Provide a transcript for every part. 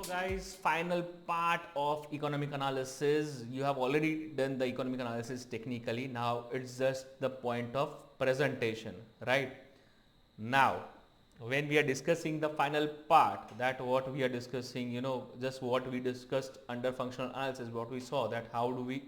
guys, final part of economic analysis. You have already done the economic analysis technically. Now it's just the point of presentation, right? Now, when we are discussing the final part, that what we are discussing, just what we discussed under functional analysis, what we saw, that how do we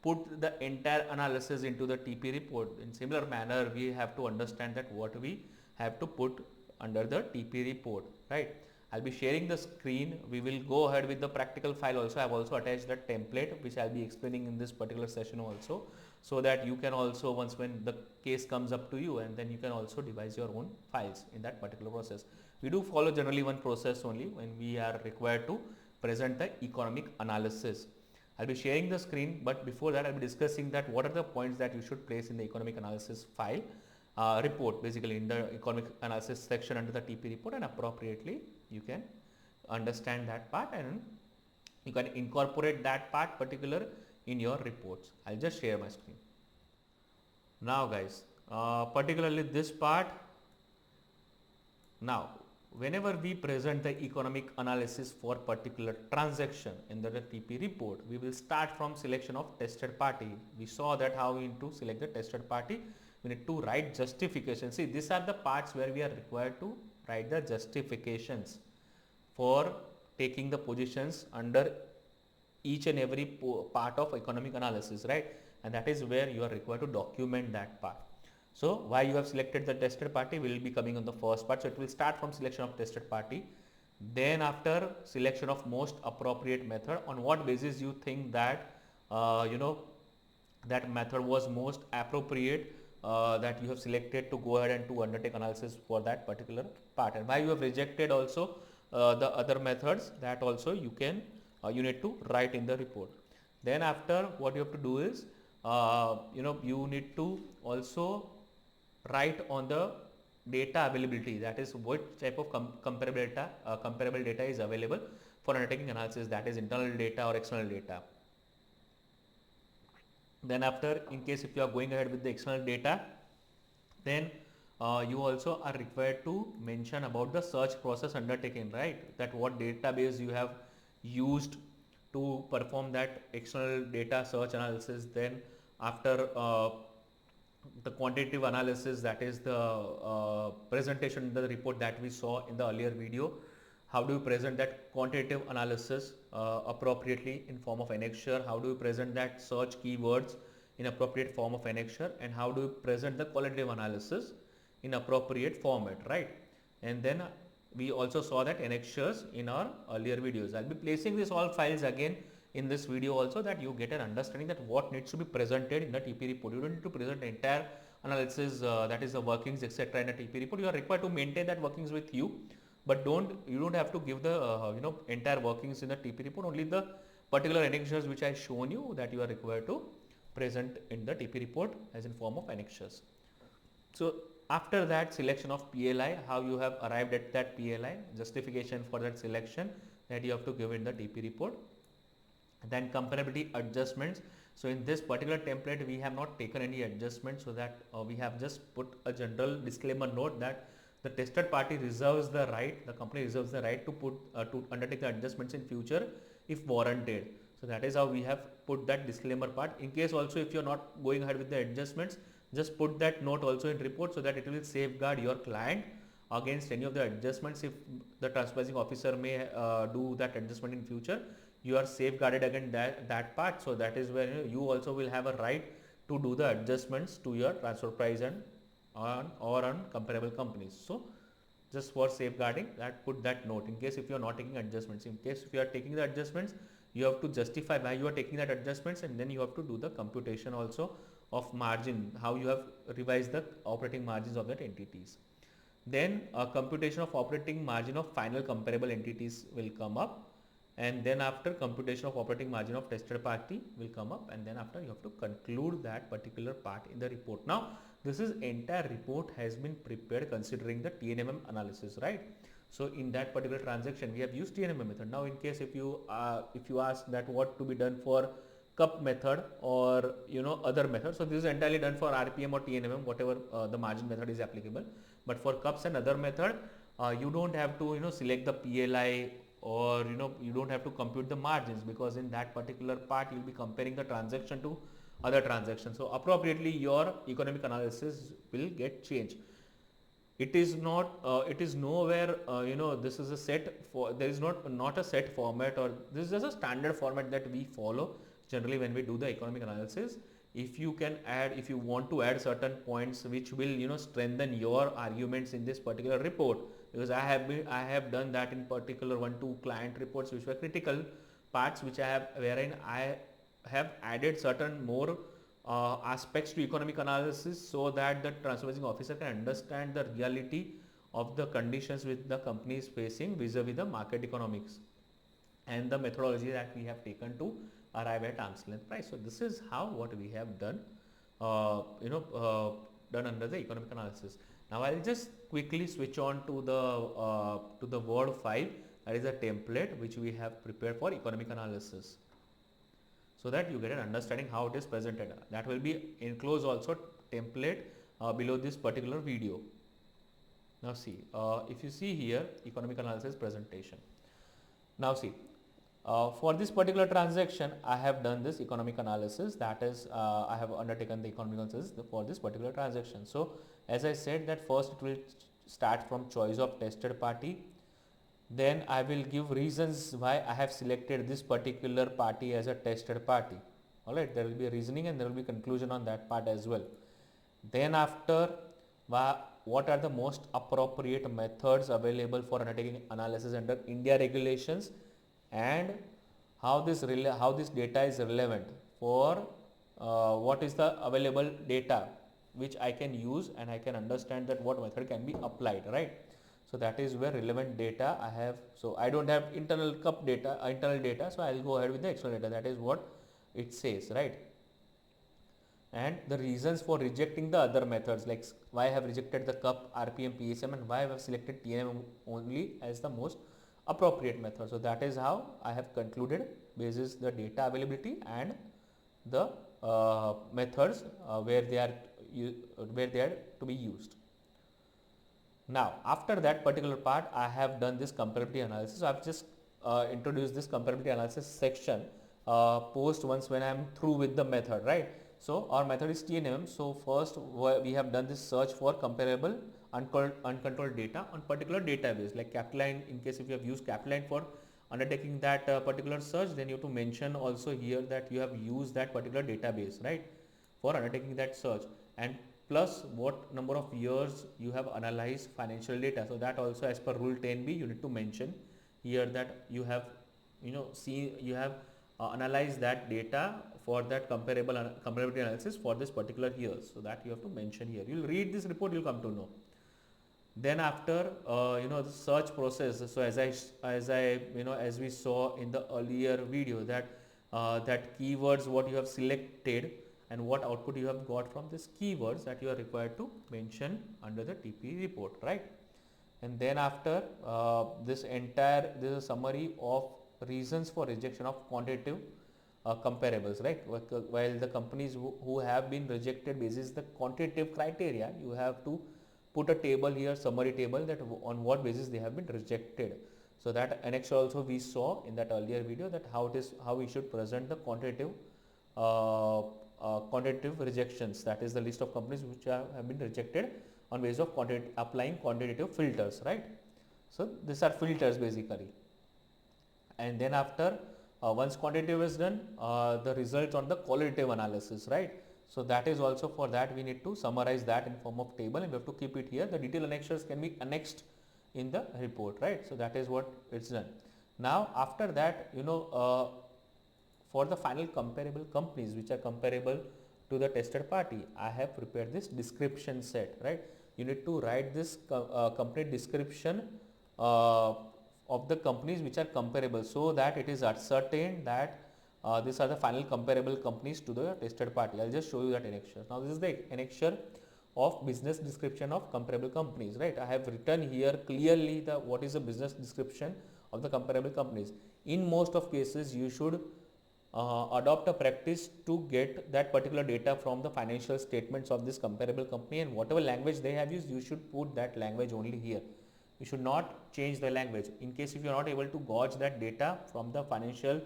put the entire analysis into the TP report. In similar manner, we have to understand that what we have to put under the TP report, right? I'll be sharing the screen. We will go ahead with the practical file also. I've also attached the template which I'll be explaining in this particular session also, so that you can also, once when the case comes up to you, and then you can also devise your own files in that particular process. We do follow generally one process only when we are required to present the economic analysis. I'll be sharing the screen, but before that I'll be discussing that what are the points that you should place in the economic analysis file report, basically in the economic analysis section under the TP report, and appropriately you can understand that part and you can incorporate that part particular in your reports. I'll just share my screen. Now guys, particularly this part. Now whenever we present the economic analysis for particular transaction in the TP report, we will start from selection of tested party. We saw that how we need to select the tested party. We need to write justification. See, these are the parts where we are required to write the justifications for taking the positions under each and every part of economic analysis, right? And that is where you are required to document that part. So why you have selected the tested party will be coming on the first part. So it will start from selection of tested party. Then after selection of most appropriate method, on what basis you think that that method was most appropriate, that you have selected to go ahead and to undertake analysis for that particular part, and why you have rejected also the other methods, that also you can you need to write in the report. Then after, what you have to do is you need to also write on the data availability, that is what type of comparable data is available for undertaking analysis, that is internal data or external data. Then after, in case if you are going ahead with the external data, then you also are required to mention about the search process undertaken, right? That what database you have used to perform that external data search analysis. Then after the quantitative analysis, that is the presentation in the report that we saw in the earlier video. How do you present that quantitative analysis appropriately in form of annexure? How do you present that search keywords in appropriate form of annexure? And how do you present the qualitative analysis in appropriate format, right? And then we also saw that annexures in our earlier videos. I'll be placing this all files again in this video also, that you get an understanding that what needs to be presented in the TP report. You don't need to present the entire analysis, that is the workings, etc. in a TP report. You are required to maintain that workings with you, but you don't have to give the entire workings in the TP report. Only the particular annexures which I shown you, that you are required to present in the TP report as in form of annexures. So after that, selection of PLI, how you have arrived at that PLI, justification for that selection, that you have to give in the TP report. Then comparability adjustments. So in this particular template, we have not taken any adjustments, so that we have just put a general disclaimer note that the tested party reserves the right, the company reserves the right to put to undertake the adjustments in future if warranted. So that is how we have put that disclaimer part. In case also if you are not going ahead with the adjustments, just put that note also in report, so that it will safeguard your client against any of the adjustments. If the transferring officer may do that adjustment in future, you are safeguarded against that part. So that is where you also will have a right to do the adjustments to your transfer price and on comparable companies. So just for safeguarding that, put that note in case if you are not taking adjustments. In case if you are taking the adjustments, you have to justify why you are taking that adjustments, and then you have to do the computation also of margin, how you have revised the operating margins of that entities. Then computation of operating margin of final comparable entities will come up, and then after computation of operating margin of tested party will come up, and then after you have to conclude that particular part in the report. Now this is entire report has been prepared considering the TNMM analysis, right? So in that particular transaction we have used TNMM method. Now in case if you ask that what to be done for cup method or other method, so this is entirely done for RPM or TNMM, whatever the margin method is applicable. But for cups and other method, you don't have to select the PLI or you don't have to compute the margins, because in that particular part you'll be comparing the transaction to other transactions. So appropriately your economic analysis will get changed. It is not it is nowhere this is a set for there is not a set format, or this is just a standard format that we follow generally when we do the economic analysis. If you want to add certain points which will strengthen your arguments in this particular report, because I have done that in particular 1 2 client reports which were critical parts, which I have wherein I have added certain more aspects to economic analysis, so that the transforming officer can understand the reality of the conditions which the company is facing vis-a-vis the market economics and the methodology that we have taken to arrive at arm's length price. So this is how what we have done done under the economic analysis. Now I'll just quickly switch on to the word 5, that is a template which we have prepared for economic analysis, so that you get an understanding how it is presented. That will be enclosed also template below this particular video. Now see, if you see here, economic analysis presentation. Now see, for this particular transaction, I have done this economic analysis, that is I have undertaken the economic analysis for this particular transaction. So as I said, that first it will start from choice of tested party. Then I will give reasons why I have selected this particular party as a tested party. Alright, there will be a reasoning and there will be conclusion on that part as well. Then after, what are the most appropriate methods available for undertaking analysis under India regulations, and how this data is relevant for what is the available data which I can use, and I can understand that what method can be applied, right? So that is where relevant data I have. So I don't have internal data, so I will go ahead with the external data. That is what it says, right? And the reasons for rejecting the other methods, like why I have rejected the cup, RPM, PSM, and why I have selected TNM only as the most appropriate method. So that is how I have concluded basis the data availability and the methods where they are to be used. Now after that particular part, I have done this comparability analysis. So I have just introduced this comparability analysis section post once when I am through with the method, right? So our method is TNM. So first we have done this search for comparable uncontrolled data on particular database like Capline. In case if you have used Capline for undertaking that particular search, then you have to mention also here that you have used that particular database, right, for undertaking that search, and plus what number of years you have analyzed financial data. So that also, as per rule 10b, you need to mention here that you have analyzed that data for that comparability analysis for this particular year. So that you have to mention here. You will read this report, you will come to know. Then after the search process, so as we saw in the earlier video, that that keywords what you have selected and what output you have got from this keywords, that you are required to mention under the TP report, right? And then after this is a summary of reasons for rejection of quantitative comparables, right? While the companies who have been rejected basis the quantitative criteria, you have to put a table here, summary table, that on what basis they have been rejected. So that annexure also we saw in that earlier video, that how we should present the quantitative rejections, that is the list of companies which have been rejected on basis of applying quantitative filters, right? So these are filters basically. And then after once quantitative is done, the result on the qualitative analysis, right? So that is also, for that we need to summarize that in form of table, and we have to keep it here. The detailed annexures can be annexed in the report, right? So that is what it's done. Now after that, for the final comparable companies which are comparable to the tested party, I have prepared this description set, right? You need to write this complete description of the companies which are comparable, so that it is ascertained that these are the final comparable companies to the tested party. I'll just show you that annexure. Now this is the annexure of business description of comparable companies, right? I have written here clearly what is the business description of the comparable companies. In most of cases, you should adopt a practice to get that particular data from the financial statements of this comparable company, and whatever language they have used, you should put that language only here. You should not change the language. In case if you are not able to gauge that data from the financial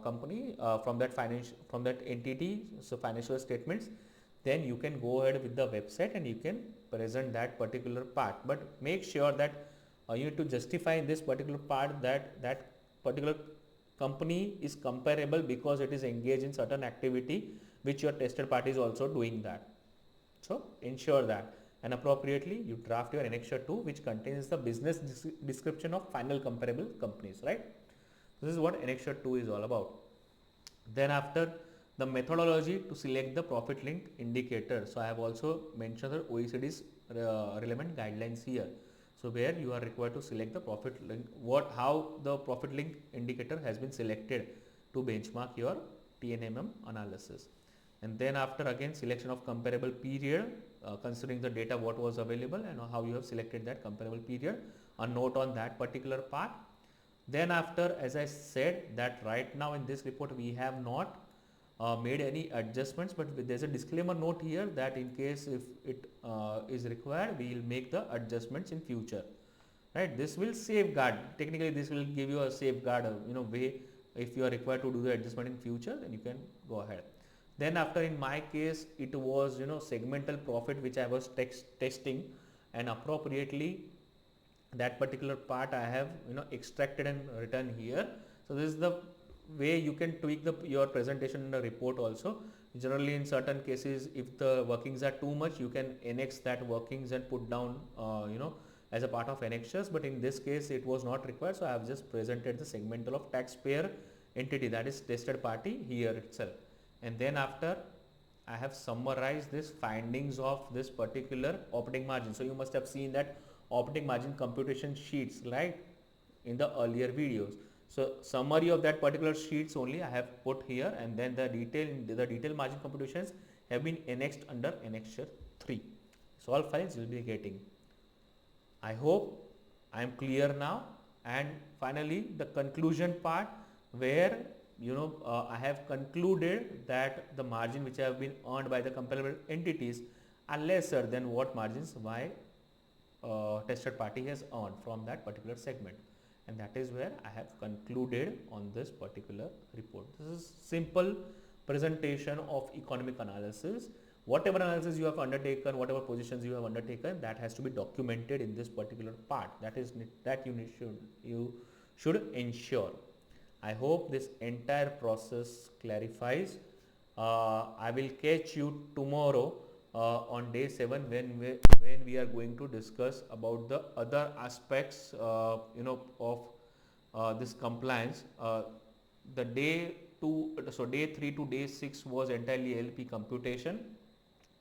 company, from that entity, so financial statements, then you can go ahead with the website and you can present that particular part. But make sure that you need to justify in this particular part that that particular company is comparable because it is engaged in certain activity which your tested party is also doing that. So ensure that, and appropriately you draft your annexure 2 which contains the business description of final comparable companies, right? This is what annexure 2 is all about. Then after, the methodology to select the profit linked indicator. So I have also mentioned the OECD's relevant guidelines here. So where you are required to select the profit link, how the profit link indicator has been selected to benchmark your TNMM analysis. And then after, again, selection of comparable period, considering the data what was available and how you have selected that comparable period, a note on that particular part. Then after, as I said, that right now in this report we have not made any adjustments, but there's a disclaimer note here that in case if it is required, we will make the adjustments in future, right? This will safeguard, technically this will give you a safeguard way. If you are required to do the adjustment in future, then you can go ahead. Then after, in my case, it was segmental profit which I was testing, and appropriately that particular part I have extracted and written here. So this is the way you can tweak your presentation in the report also. Generally in certain cases, if the workings are too much, you can annex that workings and put down as a part of annexures, but in this case it was not required. So I have just presented the segmental of taxpayer entity, that is tested party, here itself. And then after, I have summarized this findings of this particular operating margin. So you must have seen that operating margin computation sheets, right, in the earlier videos. So summary of that particular sheets only I have put here, and then the detailed margin computations have been annexed under annexure 3. So all files you will be getting. I hope I am clear now. And finally, the conclusion part, where I have concluded that the margin which have been earned by the comparable entities are lesser than what margins my tested party has earned from that particular segment, and that is where I have concluded on this particular report. This is simple presentation of economic analysis. Whatever analysis you have undertaken, whatever positions you have undertaken, that has to be documented in this particular part. That you should ensure. I hope this entire process clarifies. I will catch you tomorrow on day 7 when we are going to discuss about the other aspects of this compliance. The day 3 to day 6 was entirely LP computation,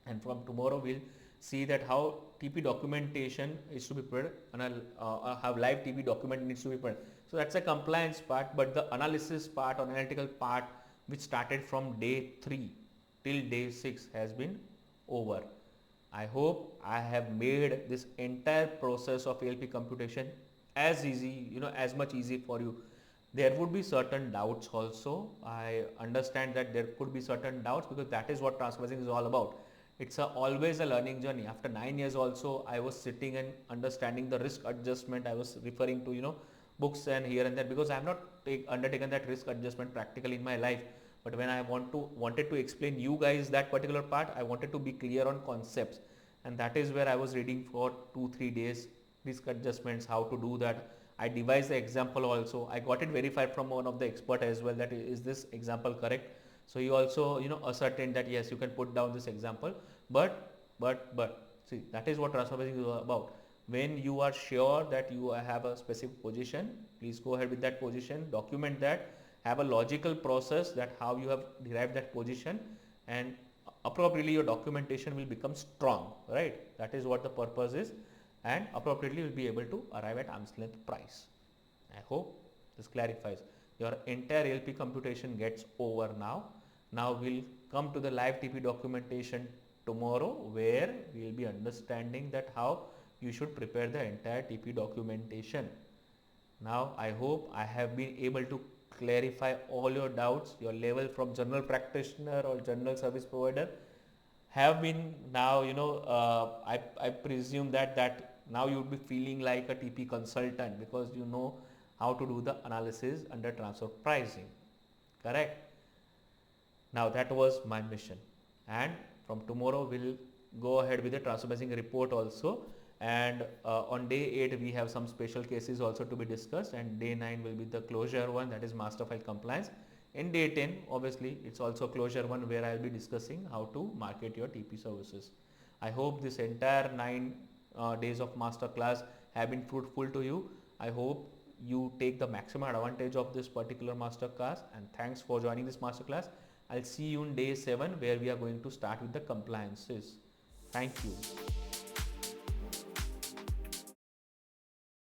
and from tomorrow we'll see that how TP documentation is to be prepared, and how live TP document needs to be prepared. So that's a compliance part, but the analysis part or analytical part which started from day 3 till day 6 has been over. I hope I have made this entire process of ALP computation as easy, as much easy for you. There would be certain doubts also. I understand that there could be certain doubts, because that is what transfer pricing is all about. It's always a learning journey. After 9 years also, I was sitting and understanding the risk adjustment. I was referring to books and here and there, because I have not undertaken that risk adjustment practically in my life. But when I wanted to explain you guys that particular part, I wanted to be clear on concepts, and that is where I was reading for 2-3 days risk adjustments, how to do that. I devised the example also. I got it verified from one of the expert as well, that is this example correct. So he also ascertained that yes, you can put down this example, but see, that is what transfer pricing is about. When you are sure that you have a specific position, please go ahead with that position, document that, have a logical process that how you have derived that position, and appropriately your documentation will become strong, right? That is what the purpose is, and appropriately will be able to arrive at arm's length price. I hope this clarifies. Your entire LP computation gets over now. Now we'll come to the live TP documentation tomorrow, where we will be understanding that how you should prepare the entire TP documentation. Now I hope I have been able to clarify all your doubts. Your level from general practitioner or general service provider have been now, I presume that Now you would be feeling like a TP consultant because you know how to do the analysis under transfer pricing. Correct? Now that was my mission, and from tomorrow we'll go ahead with the transfer pricing report also. And on day 8 we have some special cases also to be discussed, and day 9 will be the closure one, that is master file compliance. In day 10 obviously it's also closure one, where I'll be discussing how to market your TP services. I hope this entire 9 days of master class have been fruitful to you. I hope you take the maximum advantage of this particular master class, and thanks for joining this master class. I'll see you in day 7, where we are going to start with the compliances. Thank you.